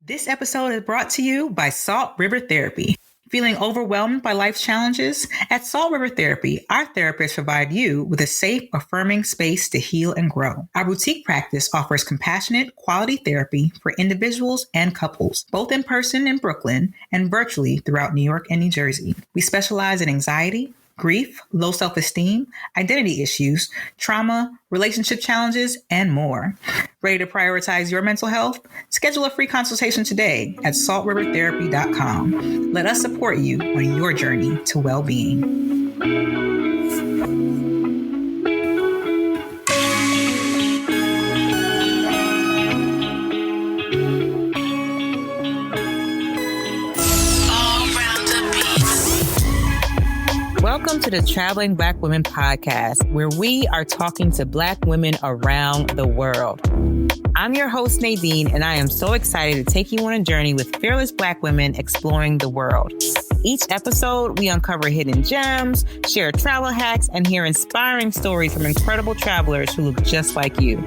This episode is brought to you by Salt River Therapy. Feeling overwhelmed by life's challenges? At Salt River Therapy, our therapists provide you with a safe, affirming space to heal and grow. Our boutique practice offers compassionate, quality therapy for individuals and couples, both in person in Brooklyn and virtually throughout New York and New Jersey. We specialize in anxiety, grief, low self-esteem, identity issues, trauma, relationship challenges, and more. Ready to prioritize your mental health? Schedule a free consultation today at saltrivertherapy.com. Let us support you on your journey to well-being. Welcome to the Traveling Black Women podcast, where we are talking to Black women around the world. I'm your host, Nadine, and I am so excited to take you on a journey with fearless Black women exploring the world. Each episode, we uncover hidden gems, share travel hacks, and hear inspiring stories from incredible travelers who look just like you.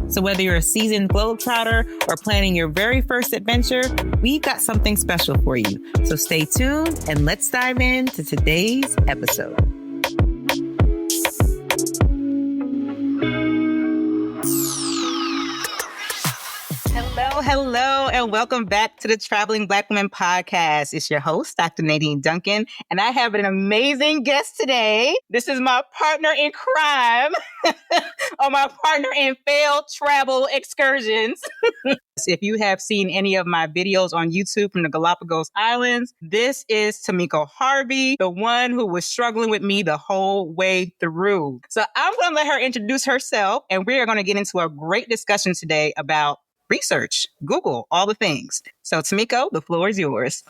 So whether you're a seasoned globetrotter or planning your very first adventure, we've got something special for you. So stay tuned and let's dive into today's episode. Hello, and welcome back to the Traveling Black Women podcast. It's your host, Dr. Nadine Duncan, and I have an amazing guest today. This is my partner in crime, or my partner in failed travel excursions. If you have seen any of my videos on YouTube from the Galapagos Islands, this is Tomiko Harvey, the one who was struggling with me the whole way through. So I'm going to let her introduce herself, and we are going to get into a great discussion today about research, Google, all the things. So Tomiko, the floor is yours.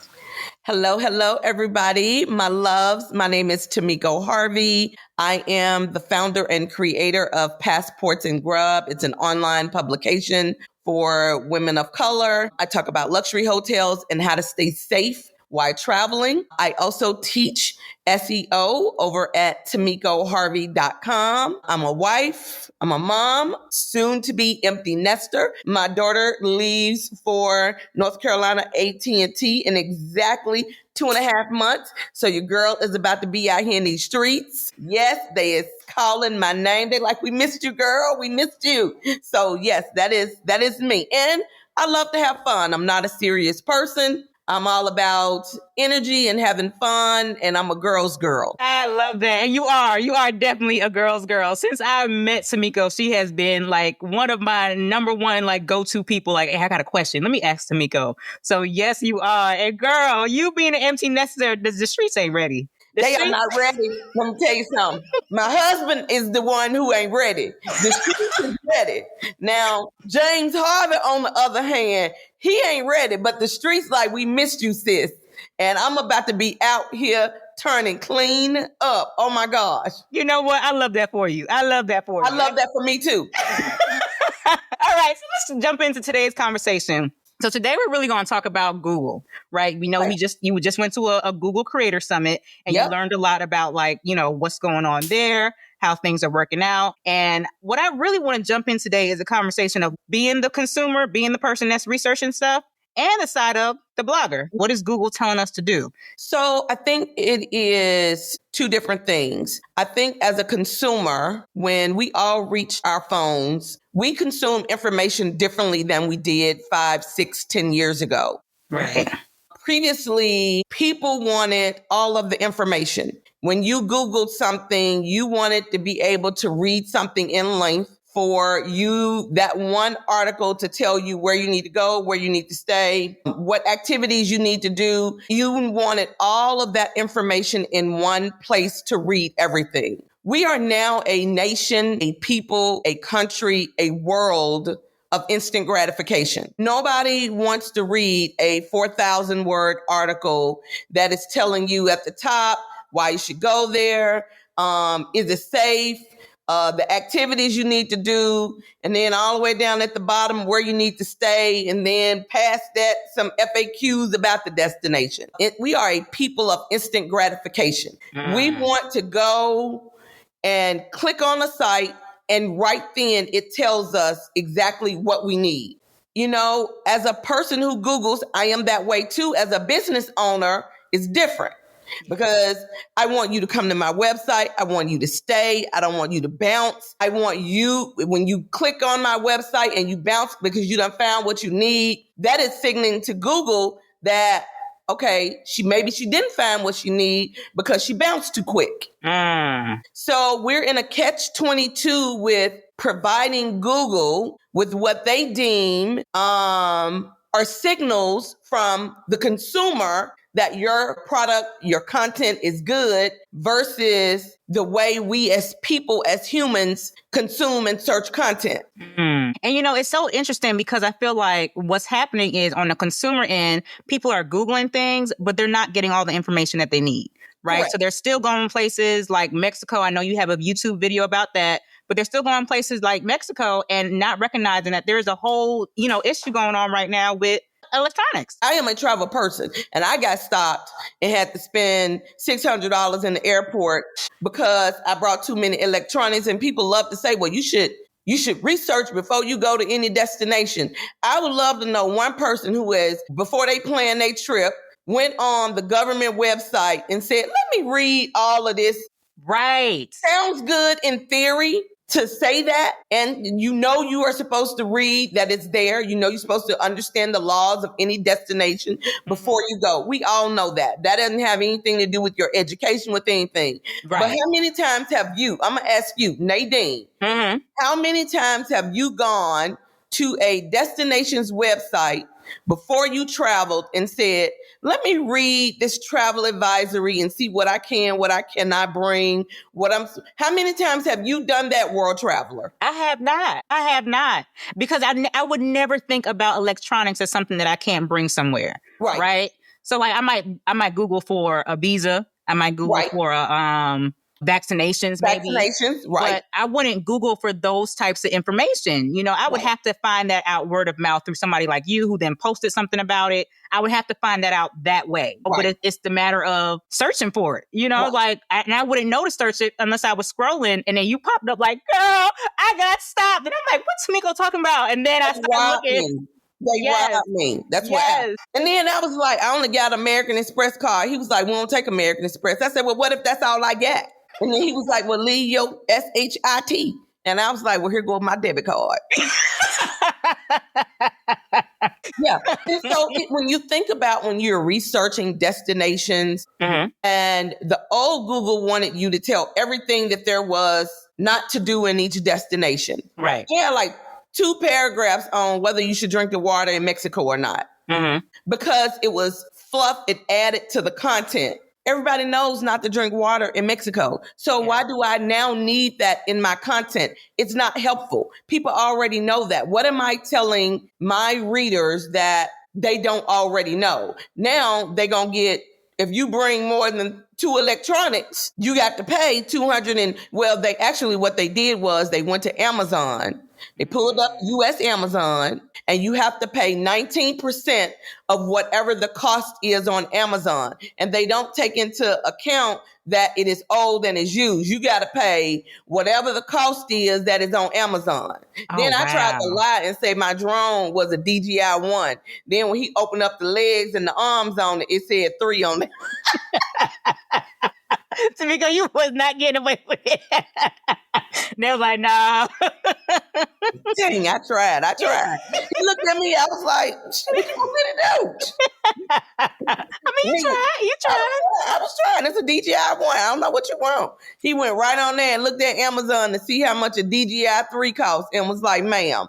Hello, everybody. My loves. My name is Tomiko Harvey. I am the founder and creator of Passports and Grub. It's an online publication for women of color. I talk about luxury hotels and how to stay safe while traveling. I also teach SEO over at TomikoHarvey.com. I'm a wife. I'm a mom, soon to be empty nester. My daughter leaves for North Carolina AT&T in exactly 2.5 months. So your girl is about to be out here in these streets. Yes, they is calling my name. They like, we missed you, girl. We missed you. So yes, that is me. And I love to have fun. I'm not a serious person. I'm all about energy and having fun, and I'm a girl's girl. I love that. And you are definitely a girl's girl. Since I met Tomiko, she has been like one of my number one like go-to people. Like, hey, I got a question. Let me ask Tomiko. So yes, you are. And girl, you being an empty nester, the streets ain't ready. They are not ready. Let me tell you something. My husband is the one who ain't ready. The streets is ready. Now, James Harvey, on the other hand, he ain't ready, but the streets like, we missed you, sis. And I'm about to be out here turning clean up. Oh my gosh. You know what? I love that for you. I love that for me too. All right, so let's jump into today's conversation. So today we're really going to talk about Google, right? We know you just went to a Google Creator Summit and you learned a lot about like, what's going on there, how things are working out. And what I really want to jump in today is a conversation of being the consumer, being the person that's researching stuff, and the side of the blogger. What is Google telling us to do? So I think it is two different things. I think as a consumer, when we all reach our phones, we consume information differently than we did 5, 6, 10 years ago. Right. Previously, people wanted all of the information. When you Googled something, you wanted to be able to read something in length, for you, that one article to tell you where you need to go, where you need to stay, what activities you need to do. You wanted all of that information in one place to read everything. We are now a nation, a people, a country, a world of instant gratification. Nobody wants to read a 4,000 word article that is telling you at the top why you should go there. Is it safe? The activities you need to do, and then all the way down at the bottom where you need to stay, and then past that, some FAQs about the destination. We are a people of instant gratification. We want to go and click on a site, and right then it tells us exactly what we need. as a person who Googles, I am that way too. As a business owner, it's different. Because I want you to come to my website. I want you to stay. I don't want you to bounce. I want you, when you click on my website and you bounce because you done found what you need, that is signaling to Google that, okay, maybe she didn't find what she need because she bounced too quick. So we're in a catch-22 with providing Google with what they deem are signals from the consumer that your product, your content is good versus the way we as people, as humans, consume and search content. And, it's so interesting because I feel like what's happening is on the consumer end, people are Googling things, but they're not getting all the information that they need, right? Correct. So they're still going places like Mexico. I know you have a YouTube video about that, but they're still going places like Mexico and not recognizing that there's a whole, issue going on right now with electronics. I am a travel person and I got stopped and had to spend $600 in the airport because I brought too many electronics, and people love to say, well, you should research before you go to any destination. I would love to know one person who has, before they plan their trip, went on the government website and said, let me read all of this. Right. Sounds good in theory to say that. And you are supposed to read that it's there. You're supposed to understand the laws of any destination before you go. We all know that. That doesn't have anything to do with your education, with anything. Right. But how many times have you, I'm going to ask you, Nadine, how many times have you gone to a destination's website before you traveled and said, let me read this travel advisory and see what I can, what I cannot bring, how many times have you done that, world traveler? I have not. Because I would never think about electronics as something that I can't bring somewhere. Right. So like I might Google for a visa. I might Google for a, vaccinations, maybe. Vaccinations, right. But I wouldn't Google for those types of information. I would have to find that out word of mouth through somebody like you who then posted something about it. I would have to find that out that way. Right. But it's the matter of searching for it. I wouldn't know to search it unless I was scrolling and then you popped up like, girl, I got stopped. And I'm like, what's Tomiko talking about? And then I started looking. They robbed me. That's what happened. And then I was like, I only got an American Express card. He was like, we don't take American Express. I said, well, what if that's all I got? And then he was like, well, leave your SHIT. And I was like, well, here goes my debit card. Yeah. And so when you think about when you're researching destinations, and the old Google wanted you to tell everything that there was not to do in each destination. Right. Yeah, like 2 paragraphs on whether you should drink the water in Mexico or not. Because it was fluff, it added to the content. Everybody knows not to drink water in Mexico. So why do I now need that in my content? It's not helpful. People already know that. What am I telling my readers that they don't already know? Now they're going to get, if you bring more than 2 electronics, you got to pay what they did was they went to Amazon. They pulled up US Amazon, and you have to pay 19% of whatever the cost is on Amazon. And they don't take into account that it is old and is used. You got to pay whatever the cost is that is on Amazon. Then I tried to lie and say my drone was a DJI 1. Then when he opened up the legs and the arms on it, it said 3 on it. Tomiko, you was not getting away with it. They was like, no. Dang, I tried. He looked at me, I was like, what you want me to do? I mean, you tried. I was trying. It's a DJI 1. I don't know what you want. He went right on there and looked at Amazon to see how much a DJI 3 costs and was like, ma'am.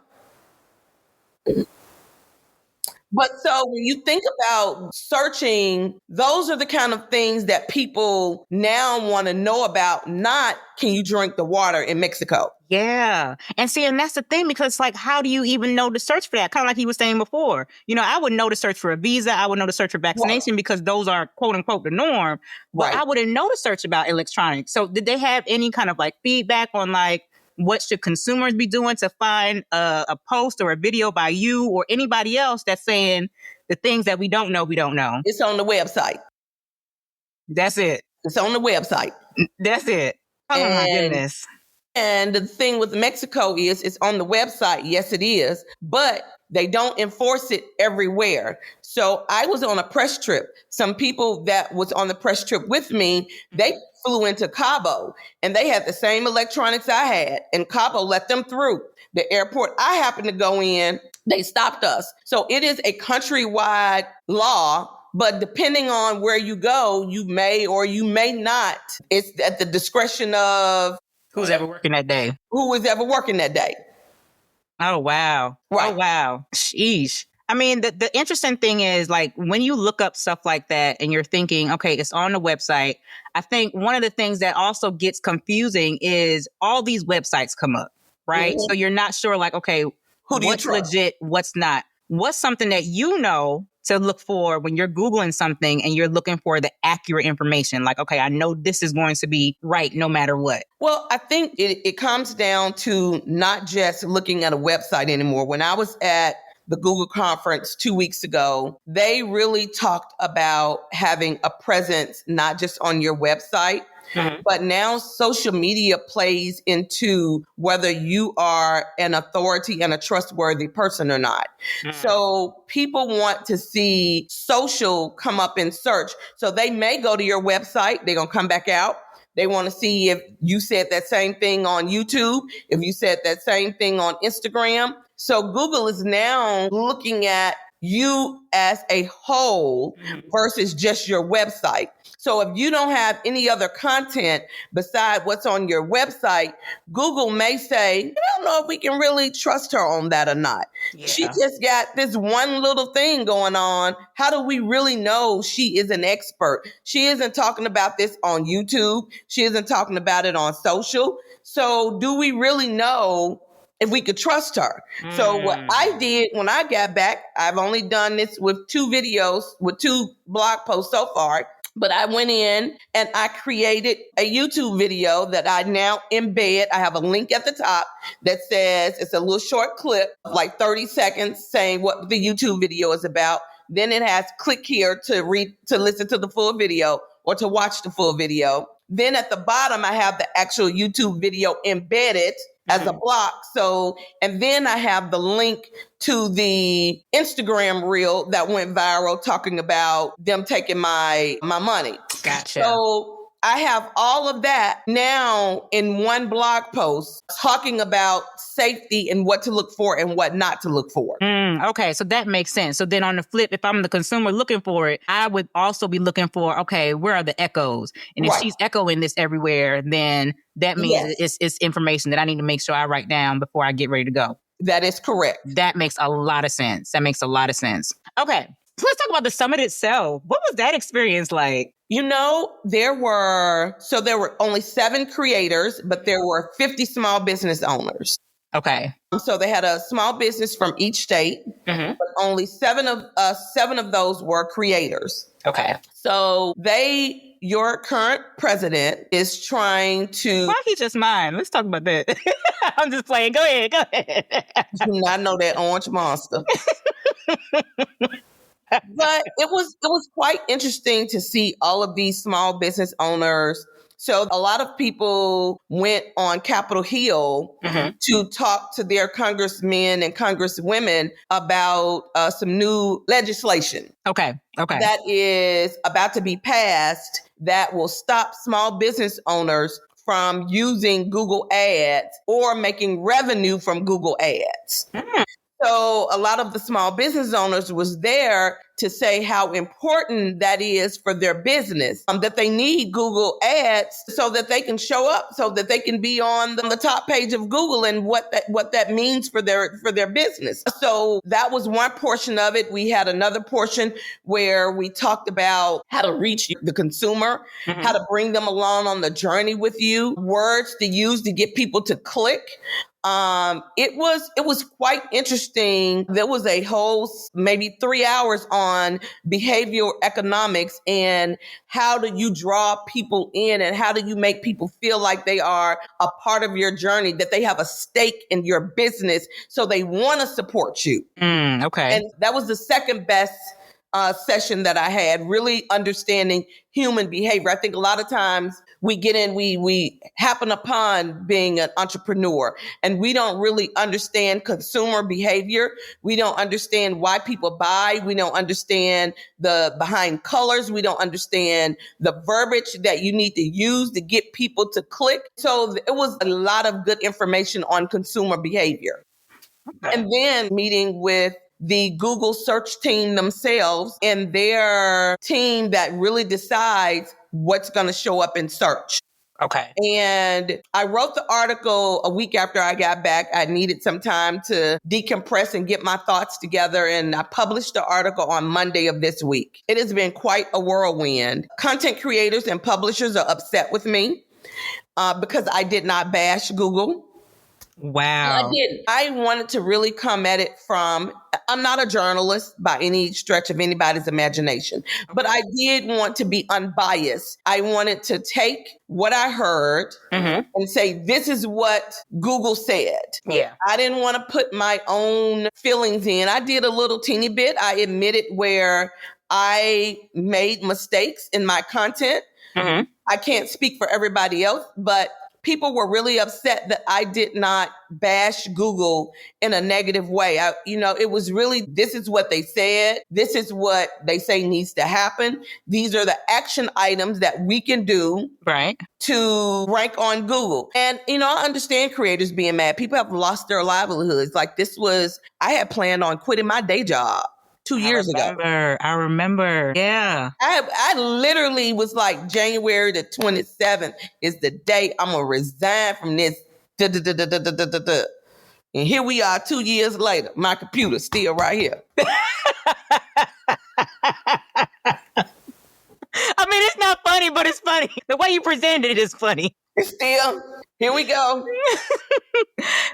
But so when you think about searching, those are the kind of things that people now want to know about, not can you drink the water in Mexico? Yeah. And that's the thing, because like, how do you even know to search for that? Kind of like he was saying before, I would know to search for a visa. I would know to search for vaccination because those are quote unquote the norm. But I wouldn't know to search about electronics. So did they have any kind of like feedback on like, what should consumers be doing to find a post or a video by you or anybody else that's saying the things that we don't know, we don't know? It's on the website. That's it. It's on the website. That's it. Oh my goodness. And the thing with Mexico is it's on the website. Yes, it is. But they don't enforce it everywhere. So I was on a press trip. Some people that was on the press trip with me, they flew into Cabo and they had the same electronics I had, and Cabo let them through. The airport I happened to go in, they stopped us. So it is a countrywide law, but depending on where you go, you may or you may not. It's at the discretion of who's ever working that day. Who is ever working that day. Oh, wow. Right. Oh, wow. Sheesh. I mean, the interesting thing is, like, when you look up stuff like that and you're thinking, okay, it's on the website. I think one of the things that also gets confusing is all these websites come up, right? Mm-hmm. So you're not sure, like, okay, what's legit, what's not. What's something that you know to look for when you're Googling something and you're looking for the accurate information? Like, okay, I know this is going to be right no matter what. Well, I think it comes down to not just looking at a website anymore. When I was at the Google conference 2 weeks ago, they really talked about having a presence, not just on your website, but now social media plays into whether you are an authority and a trustworthy person or not. So people want to see social come up in search. So they may go to your website, they're going to come back out. They want to see if you said that same thing on YouTube, if you said that same thing on Instagram. So Google is now looking at you as a whole versus just your website. So if you don't have any other content beside what's on your website, Google may say, I don't know if we can really trust her on that or not. Yeah. She just got this one little thing going on. How do we really know she is an expert? She isn't talking about this on YouTube. She isn't talking about it on social. So do we really know if we could trust her? So what I did when I got back, I've only done this with 2 videos, with 2 blog posts so far. But I went in and I created a YouTube video that I now embed. I have a link at the top that says, it's a little short clip, like 30 seconds, saying what the YouTube video is about. Then it has click here to listen to the full video or to watch the full video. Then at the bottom, I have the actual YouTube video embedded as a block. So, and then I have the link to the Instagram reel that went viral talking about them taking my money. Gotcha. So I have all of that now in one blog post talking about safety and what to look for and what not to look for. Okay, so that makes sense. So then on the flip, if I'm the consumer looking for it, I would also be looking for, okay, where are the echoes? And if she's echoing this everywhere, then that means it's information that I need to make sure I write down before I get ready to go. That is correct. That makes a lot of sense. Okay, so let's talk about the summit itself. What was that experience like? You know, there were only 7 creators, but there were 50 small business owners. Okay. So they had a small business from each state, but only 7 of those were creators. Okay. So your current president is trying to... Why he just mine? Let's talk about that. I'm just playing. Go ahead. I know that orange monster. But it was quite interesting to see all of these small business owners. So a lot of people went on Capitol Hill to talk to their congressmen and congresswomen about some new legislation. Okay. That is about to be passed that will stop small business owners from using Google Ads or making revenue from Google Ads. So a lot of the small business owners was there to say how important that is for their business, that they need Google Ads so that they can show up, so that they can be on the top page of Google and what that means for their business. So that was one portion of it. We had another portion where we talked about how to reach the consumer, how to bring them along on the journey with you, words to use to get people to click. It was quite interesting. There was a whole maybe 3 hours on behavioral economics and how do you draw people in and how do you make people feel like they are a part of your journey, that they have a stake in your business, so they want to support you. Okay. And that was the second best session that I had, really understanding human behavior. I think a lot of times we happen upon being an entrepreneur, and we don't really understand consumer behavior. We don't understand why people buy. We don't understand the behind colors. We don't understand the verbiage that you need to use to get people to click. So it was a lot of good information on consumer behavior. Okay. And then meeting with the Google search team themselves and their team that really decides what's going to show up in search. Okay. And I wrote the article a week after I got back. I needed some time to decompress and get my thoughts together. And I published the article on Monday of this week. It has been quite a whirlwind. Content creators and publishers are upset with me because I did not bash Google. Wow. I didn't. I wanted to really come at it from, I'm not a journalist by any stretch of anybody's imagination, but I did want to be unbiased. I wanted to take what I heard and say, this is what Google said. Yeah. I didn't want to put my own feelings in. I did a little teeny bit. I admitted where I made mistakes in my content. I can't speak for everybody else, but people were really upset that I did not bash Google in a negative way. It was really, this is what they said. This is what they say needs to happen. These are the action items that we can do to rank on Google. And, I understand creators being mad. People have lost their livelihoods. Like I had planned on quitting my day job 2 years ago. I remember. Yeah. I literally was like, January the 27th is the day I'm going to resign from this. And here we are 2 years later. My computer's still right here. I mean, it's not funny, but it's funny. The way you presented it is funny. It's still, here we go.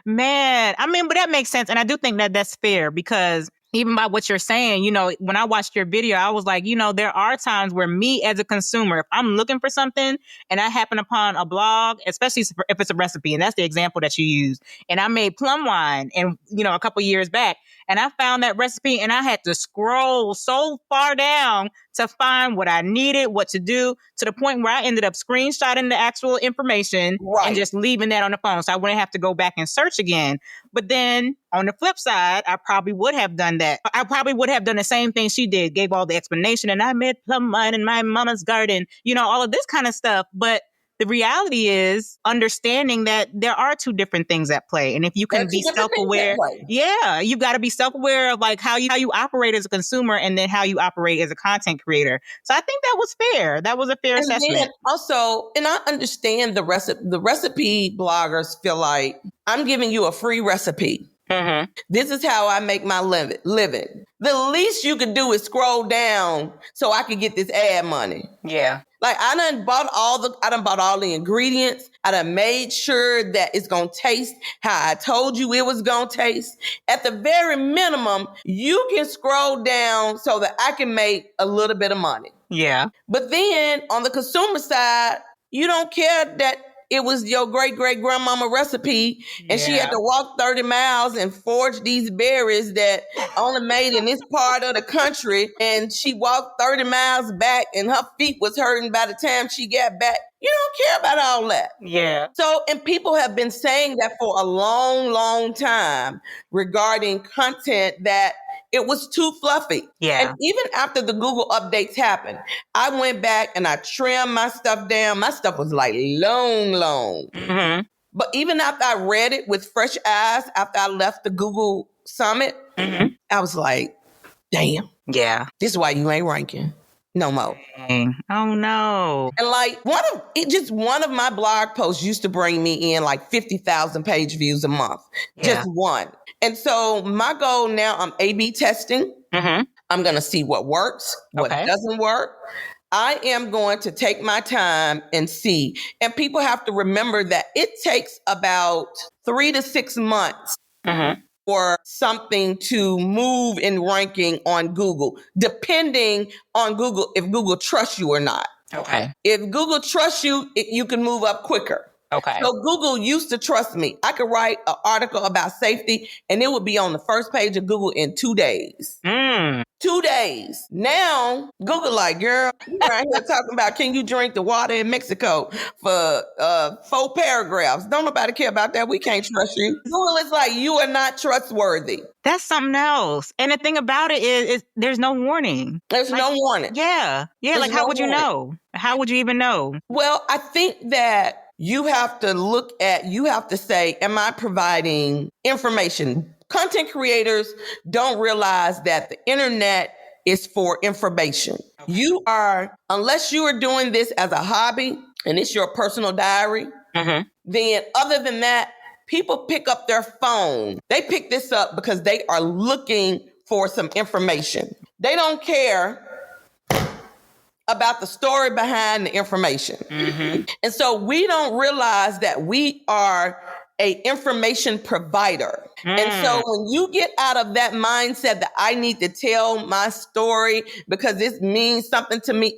Man, I mean, but that makes sense. And I do think that that's fair because even by what you're saying, when I watched your video, I was like, there are times where me as a consumer, if I'm looking for something and I happen upon a blog, especially if it's a recipe, and that's the example that you used, and I made plum wine and, a couple years back, and I found that recipe and I had to scroll so far down to find what I needed, what to do, to the point where I ended up screenshotting the actual information and just leaving that on the phone. So I wouldn't have to go back and search again. But then on the flip side, I probably would have done that. I probably would have done the same thing she did, gave all the explanation, and I made plum wine in my mama's garden, all of this kind of stuff. But the reality is understanding that there are two different things at play. And if you can be self-aware, you've got to be self-aware of like how you operate as a consumer and then how you operate as a content creator. So I think that was fair. That was a fair assessment. Then also, and I understand the recipe bloggers feel like I'm giving you a free recipe. This is how I make my living. The least you can do is scroll down so I can get this ad money. Yeah. Like I done bought all the ingredients. I done made sure that it's going to taste how I told you it was going to taste. At the very minimum, you can scroll down so that I can make a little bit of money. Yeah. But then on the consumer side, you don't care that it was your great-great-grandmama recipe, and she had to walk 30 miles and forage these berries that only made in this part of the country, and she walked 30 miles back, and her feet was hurting by the time she got back. You don't care about all that. Yeah. So, and people have been saying that for a long, long time regarding content that it was too fluffy. Yeah. And even after the Google updates happened, I went back and I trimmed my stuff down. My stuff was like long. But even after I read it with fresh eyes, after I left the Google Summit, I was like, damn. Yeah. This is why you ain't ranking no more. Dang. Oh no. And like one of my blog posts used to bring me in like 50,000 page views a month. Just one. And so my goal now, I'm A/B testing. I'm going to see what works, what doesn't work. I am going to take my time and see. And people have to remember that it takes about 3 to 6 months for something to move in ranking on Google, depending on Google, if Google trusts you or not. Okay. If Google trusts you, you can move up quicker. Okay. So Google used to trust me. I could write an article about safety and it would be on the first page of Google in 2 days. 2 days. Now, Google like, girl, you right here talking about can you drink the water in Mexico for 4 paragraphs. Don't nobody care about that. We can't trust you. Google is like, you are not trustworthy. That's something else. And the thing about it is there's no warning. There's no warning. Yeah. Yeah. There's How no would you warning. know? How would you even know? Well, I think that you have to say, am I providing information? Content creators don't realize that the internet is for information. Okay. Unless you are doing this as a hobby and it's your personal diary, then other than that, people pick up their phone. They pick this up because they are looking for some information. They don't care about the story behind the information. And so we don't realize that we are a information provider. And so when you get out of that mindset that I need to tell my story because this means something to me,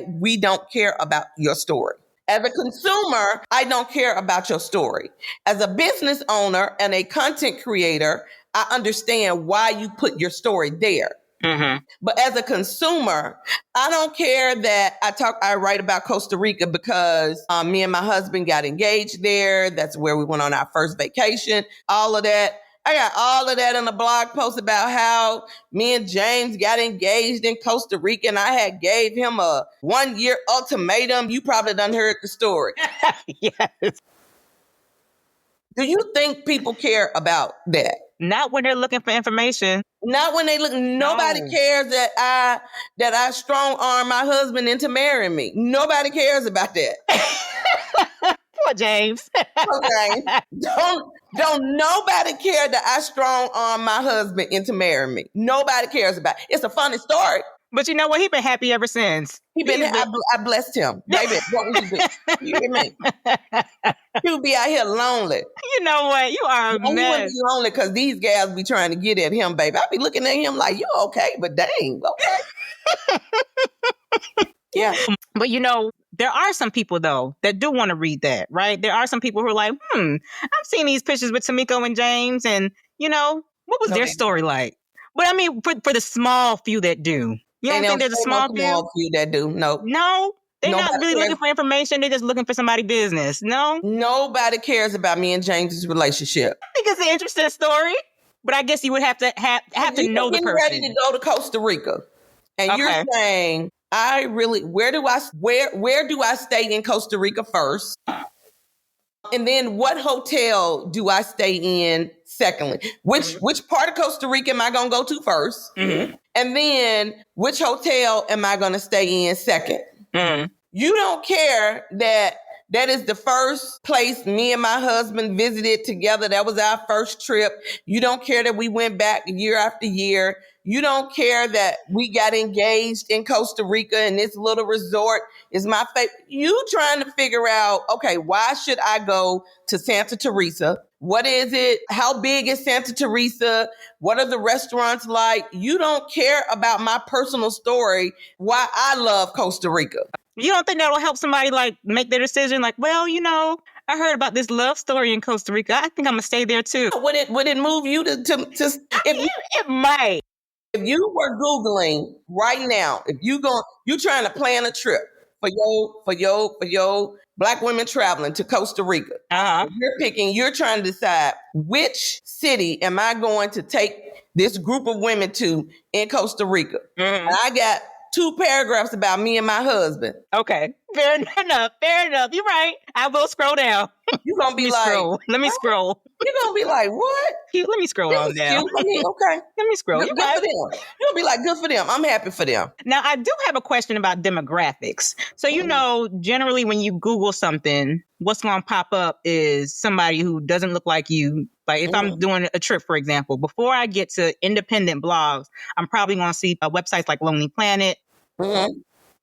we don't care about your story. As a consumer, I don't care about your story. As a business owner and a content creator, I understand why you put your story there. But as a consumer, I don't care that I write about Costa Rica because me and my husband got engaged there. That's where we went on our first vacation. All of that. I got all of that in a blog post about how me and James got engaged in Costa Rica and I had gave him a 1-year ultimatum. You probably done heard the story. Yes. Do you think people care about that? Not when they're looking for information. Not when they look. Nobody cares that I strong arm my husband into marrying me. Nobody cares about that. Poor James. Okay. Don't nobody care that I strong arm my husband into marrying me. Nobody cares about it. It's a funny story. But you know what? He's been happy ever since. I blessed him. Baby, what would you do? You hear me? He would be out here lonely. You know what? You are a mess. He wouldn't be lonely because these gals be trying to get at him, baby. I'd be looking at him like, you okay, but dang, okay. Yeah. But you know, there are some people, though, that do want to read that, right? There are some people who are like, I've seen these pictures with Tomiko and James, and, you know, what was their story like? But I mean, for the small few that do. You don't think there's a small few that do? No. No? They're not really looking for information. They're just looking for somebody's business. No? Nobody cares about me and James's relationship. I think it's an interesting story, but I guess you would have to know the person. Ready to go to Costa Rica, and you're saying, where do I stay in Costa Rica first? And then what hotel do I stay in secondly? Which part of Costa Rica am I going to go to first? And then which hotel am I going to stay in second? You don't care that is the first place me and my husband visited together. That was our first trip. You don't care that we went back year after year. You don't care that we got engaged in Costa Rica and this little resort is my favorite. You trying to figure out, okay, why should I go to Santa Teresa? What is it? How big is Santa Teresa? What are the restaurants like? You don't care about my personal story, why I love Costa Rica. You don't think that'll help somebody like make their decision? Like, well, you know, I heard about this love story in Costa Rica. I think I'm gonna stay there too. Would it move you to it might. If you were Googling right now, if you trying to plan a trip for your Black women traveling to Costa Rica, you're trying to decide which city am I going to take this group of women to in Costa Rica. And I got 2 paragraphs about me and my husband. Okay. Fair enough. You're right. I will scroll down. You're going to be like... Let me scroll. You're going to be like, what? Let me scroll on down. Okay. Let me scroll. Good for them. You're going to be like, good for them. I'm happy for them. Now, I do have a question about demographics. So, you know, generally when you Google something, what's going to pop up is somebody who doesn't look like you. Like if I'm doing a trip, for example, before I get to independent blogs, I'm probably going to see websites like Lonely Planet,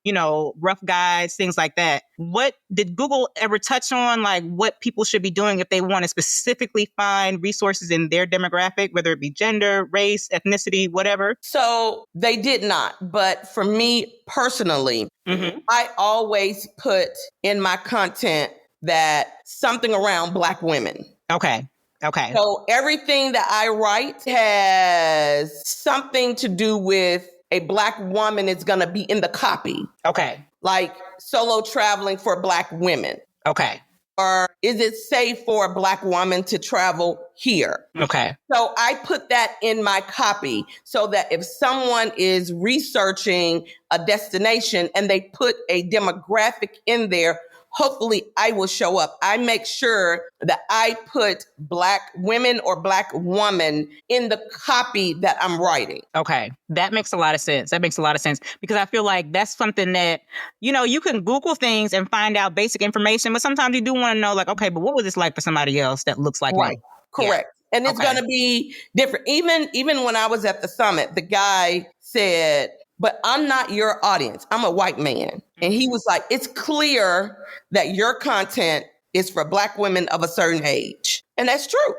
you know, Rough Guides, things like that. What did Google ever touch on, like what people should be doing if they want to specifically find resources in their demographic, whether it be gender, race, ethnicity, whatever? So they did not. But for me personally, I always put in my content that something around Black women. Okay. Okay. So everything that I write has something to do with a Black woman is going to be in the copy. Okay. Like solo traveling for Black women. Okay. Or is it safe for a Black woman to travel here? Okay. So I put that in my copy so that if someone is researching a destination and they put a demographic in there, hopefully I will show up. I make sure that I put Black women or Black woman in the copy that I'm writing. Okay. That makes a lot of sense. Because I feel like that's something that, you can Google things and find out basic information, but sometimes you do want to know, like, okay, but what was this like for somebody else that looks like right. me? Correct. Yeah. And it's going to be different. Even when I was at the summit, the guy said, but I'm not your audience. I'm a white man. And he was like, it's clear that your content is for Black women of a certain age. And that's true.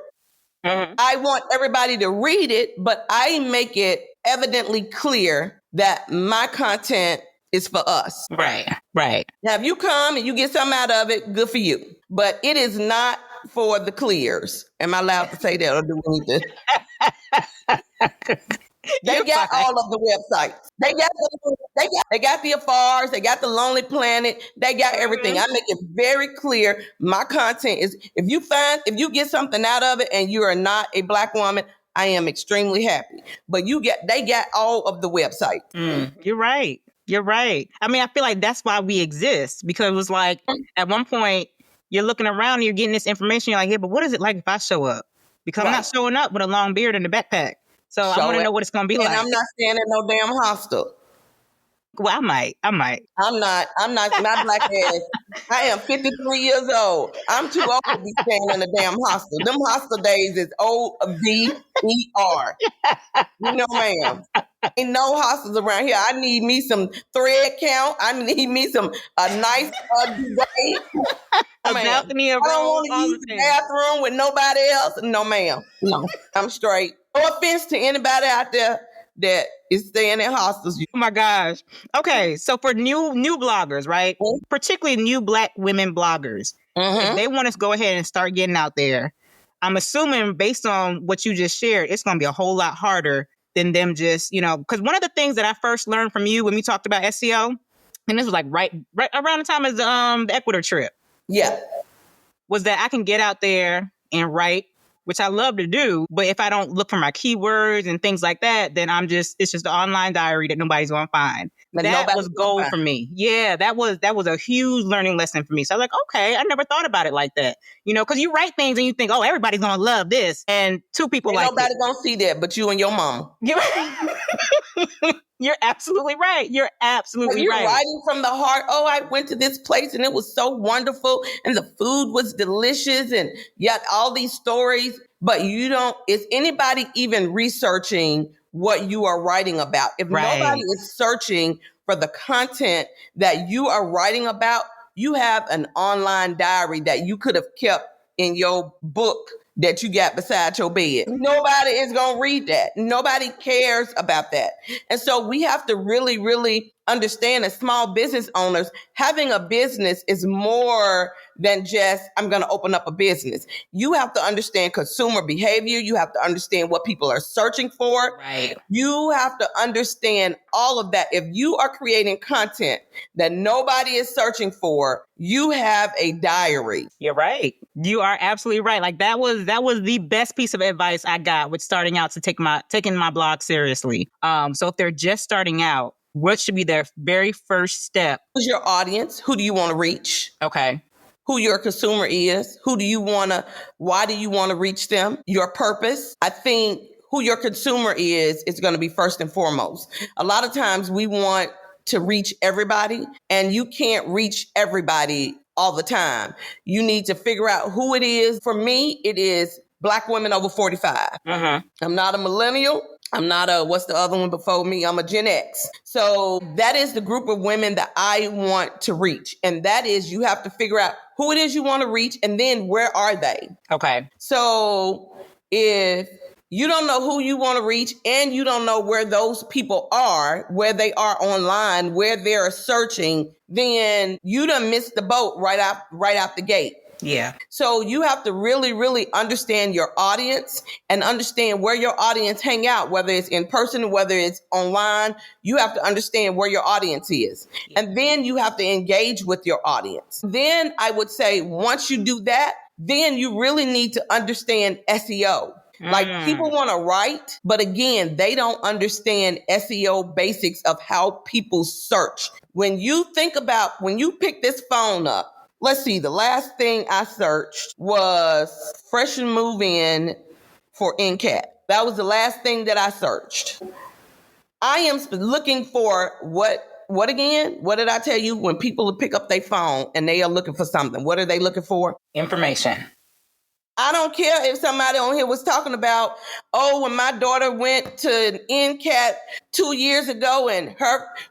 Mm-hmm. I want everybody to read it, but I make it evidently clear that my content is for us. Right. Right. Now, if you come and you get something out of it, good for you. But it is not for the clears. Am I allowed to say that, or do we need to? They got all of the websites. They got the Afars. They got the Lonely Planet. They got everything. I make it very clear. My content is, if you get something out of it and you are not a Black woman, I am extremely happy. But they got all of the websites. You're right. I mean, I feel like that's why we exist, because it was like at one point you're looking around and you're getting this information. You're like, yeah, but what is it like if I show up? Because I'm not showing up with a long beard and a backpack. So I want to know what it's going to be like. And I'm not staying in no damn hostel. Well, I might. I'm not my Black ass. I am 53 years old. I'm too old to be staying in a damn hostel. Them hostel days is OVER. Ma'am. Ain't no hostels around here. I need me some thread count. I need me a nice duvet. A balcony of I don't want to use the bathroom with nobody else. No, ma'am. No, I'm straight. No offense to anybody out there that is staying in hostels. Oh my gosh. Okay, so for new bloggers, right? Mm-hmm. Particularly new Black women bloggers, if they want to go ahead and start getting out there, I'm assuming based on what you just shared, it's going to be a whole lot harder than them just, because one of the things that I first learned from you when we talked about SEO, and this was like right around the time of the Ecuador trip. Yeah. Was that I can get out there and write, which I love to do, but if I don't look for my keywords and things like that, then it's just an online diary that nobody's going to find. That was gold for me. Yeah, that was a huge learning lesson for me. So I was like, okay, I never thought about it like that. Because you write things and you think, oh, everybody's going to love this. And two people like nobody going to see that but you and your mama. You're absolutely right. You're writing from the heart. Oh, I went to this place and it was so wonderful and the food was delicious and yet all these stories, but is anybody even researching what you are writing about? If nobody is searching for the content that you are writing about, you have an online diary that you could have kept in your book that you got beside your bed. Nobody is going to read that. Nobody cares about that. And so we have to really, really understand, as small business owners, having a business is more than just, I'm going to open up a business. You have to understand consumer behavior. You have to understand what people are searching for. Right. You have to understand all of that. If you are creating content that nobody is searching for, you have a diary. You're right. You are absolutely right. Like that was the best piece of advice I got with starting out to taking my blog seriously. So if they're just starting out, what should be their very first step? Who's your audience? Who do you want to reach? Okay. Who your consumer is? Why do you want to reach them? Your purpose. I think who your consumer is going to be first and foremost. A lot of times we want to reach everybody and you can't reach everybody all the time. You need to figure out who it is. For me, it is Black women over 45. I'm not a millennial. I'm not what's the other one before me? I'm a Gen X. So that is the group of women that I want to reach. And that is, you have to figure out who it is you want to reach and then where are they? Okay. So if you don't know who you want to reach, and you don't know where those people are, where they are online, where they're searching, then you done missed the boat right out the gate. Yeah. So you have to really, really understand your audience and understand where your audience hang out, whether it's in person, whether it's online. You have to understand where your audience is. And then you have to engage with your audience. Then I would say once you do that, then you really need to understand SEO. Like people want to write, but again, they don't understand SEO basics of how people search. When you pick this phone up, let's see, the last thing I searched was fresh and move in for NCAT. That was the last thing that I searched. I am looking for what again? What did I tell you? When people pick up their phone and they are looking for something, what are they looking for? Information. I don't care if somebody on here was talking about, when my daughter went to NCAT 2 years ago and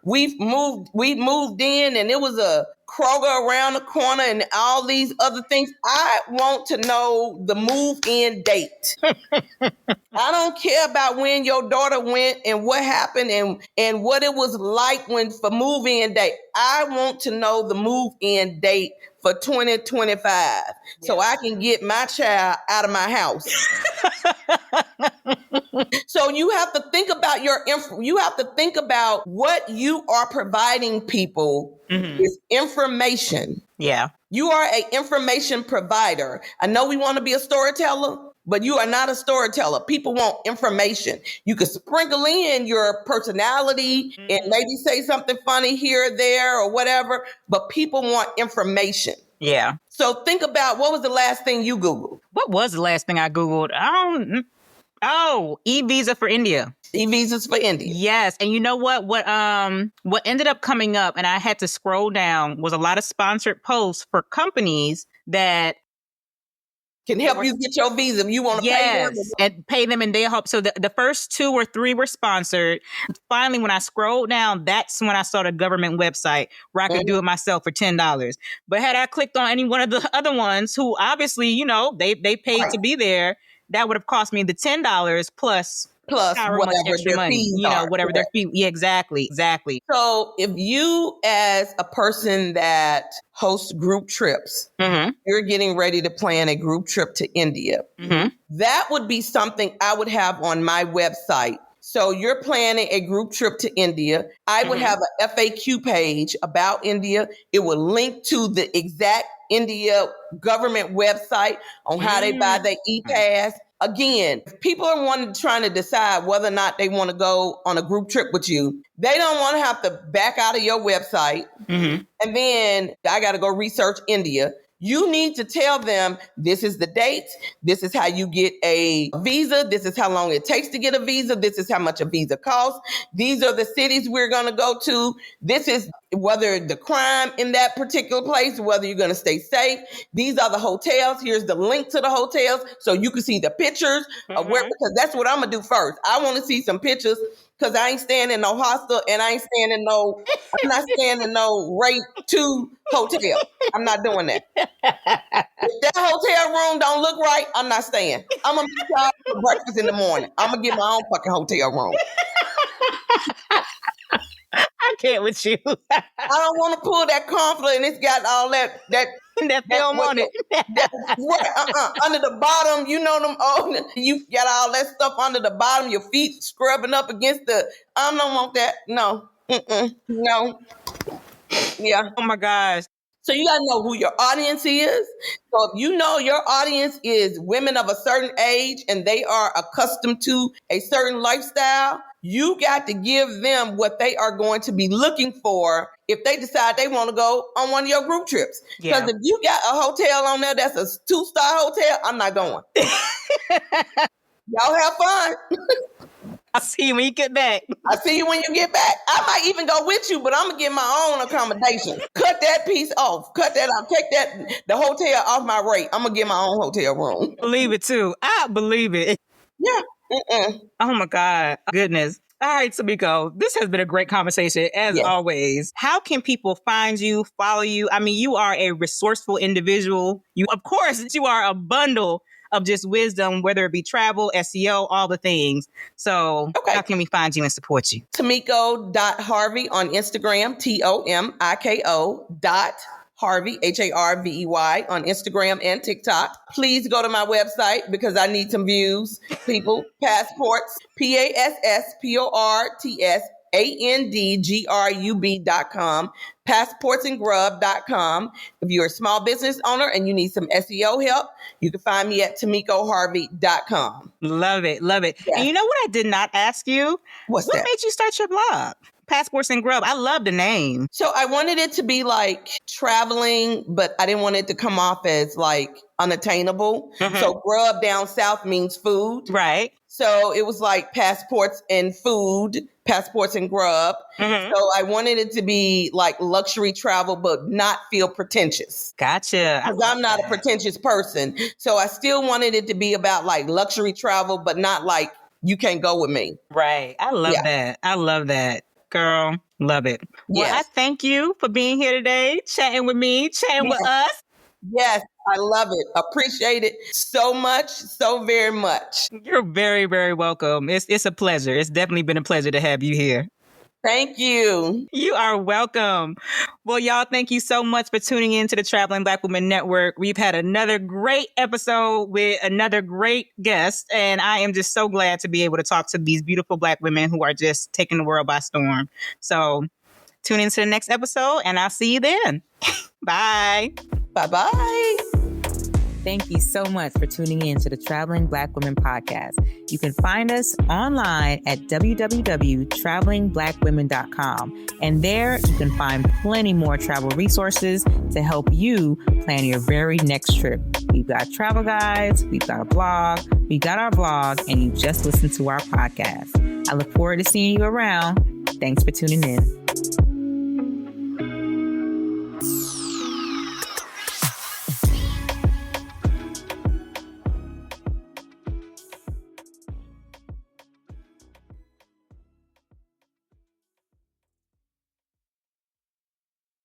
we moved in and it was a Kroger around the corner and all these other things. I want to know the move-in date. I don't care about when your daughter went and what happened and what it was like for move-in date. I want to know the move-in date for 2025 so I can get my child out of my house. So you have to think about you have to think about what you are providing people is information. Yeah. You are an information provider. I know we want to be a storyteller, but you are not a storyteller. People want information. You can sprinkle in your personality and maybe say something funny here or there or whatever, but people want information. Yeah. So think about, what was the last thing you Googled? What was the last thing I Googled? E-visa for India. E-visas for India. Yes. And you know what? What ended up coming up, and I had to scroll down, was a lot of sponsored posts for companies that can help you get your visa. You want to pay them? And pay them and they'll help. So the first 2 or 3 were sponsored. Finally, when I scrolled down, that's when I saw the government website where I could do it myself for $10. But had I clicked on any one of the other ones who obviously, they paid to be there, that would have cost me the $10 plus whatever extra their money, fees are. whatever their fee. Yeah, exactly. So if you, as a person that hosts group trips, you're getting ready to plan a group trip to India, that would be something I would have on my website. So you're planning a group trip to India. I would have a FAQ page about India. It would link to the exact India government website on how they buy their e-pass. Again, if people are trying to decide whether or not they want to go on a group trip with you, they don't want to have to back out of your website. And then I got to go research India. You need to tell them, this is the date. This is how you get a visa. This is how long it takes to get a visa. This is how much a visa costs. These are the cities we're going to go to. This is whether the crime in that particular place, whether you're going to stay safe. These are the hotels. Here's the link to the hotels so you can see the pictures of where, because that's what I'm going to do first. I want to see some pictures because I ain't staying in no hostel and I'm not staying in no rate 2 hotel. I'm not doing that. If that hotel room don't look right, I'm not staying. I'm going to be tired for breakfast in the morning. I'm going to get my own fucking hotel room. I can't with you. I don't want to pull that comforter and it's got all that film on it. Under the bottom, you got all that stuff under the bottom, your feet scrubbing up against I don't want that. No. No. Yeah. Oh my gosh. So you got to know who your audience is. So if you know your audience is women of a certain age and they are accustomed to a certain lifestyle, you got to give them what they are going to be looking for if they decide they want to go on one of your group trips. Because if you got a hotel on there that's a 2-star hotel, I'm not going. Y'all have fun. I'll see you when you get back. I see you when you get back. I might even go with you, but I'm going to get my own accommodation. Cut that piece off. Cut that off. Take the hotel off my rate. I'm going to get my own hotel room. Believe it too. I believe it. Yeah. Oh my God. Goodness. All right, Tomiko, this has been a great conversation as always. How can people find you, follow you? I mean, you are a resourceful individual. Of course, you are a bundle of just wisdom, whether it be travel, SEO, all the things. So how can we find you and support you? Tomiko.Harvey on Instagram, Tomiko.Harvey, Harvey on Instagram and TikTok. Please go to my website because I need some views. People, Passports, PassportsAndGrub.com, passportsandgrub.com. If you're a small business owner and you need some SEO help, you can find me at TomikoHarvey.com. Love it. Love it. Yes. And you know what I did not ask you? What made you start your blog? Passports and Grub. I love the name. So I wanted it to be like traveling, but I didn't want it to come off as like unattainable. Mm-hmm. So grub down south means food. Right. So it was like passports and food, passports and grub. Mm-hmm. So I wanted it to be like luxury travel, but not feel pretentious. Gotcha. Because I'm not a pretentious person. So I still wanted it to be about like luxury travel, but not like you can't go with me. Right. I love that. I love that. Girl, love it. Well, yes. I thank you for being here today, chatting with me, chatting with us. Yes, I love it. Appreciate it so much, so very much. You're very, very welcome. It's a pleasure. It's definitely been a pleasure to have you here. Thank you. You are welcome. Well, y'all, thank you so much for tuning in to the Traveling Black Women Network. We've had another great episode with another great guest, and I am just so glad to be able to talk to these beautiful Black women who are just taking the world by storm. So tune into the next episode, and I'll see you then. Bye. Bye-bye. Thank you so much for tuning in to the Traveling Black Women podcast. You can find us online at www.travelingblackwomen.com. And there you can find plenty more travel resources to help you plan your very next trip. We've got travel guides, we've got a blog, we've got our vlog, and you just listened to our podcast. I look forward to seeing you around. Thanks for tuning in.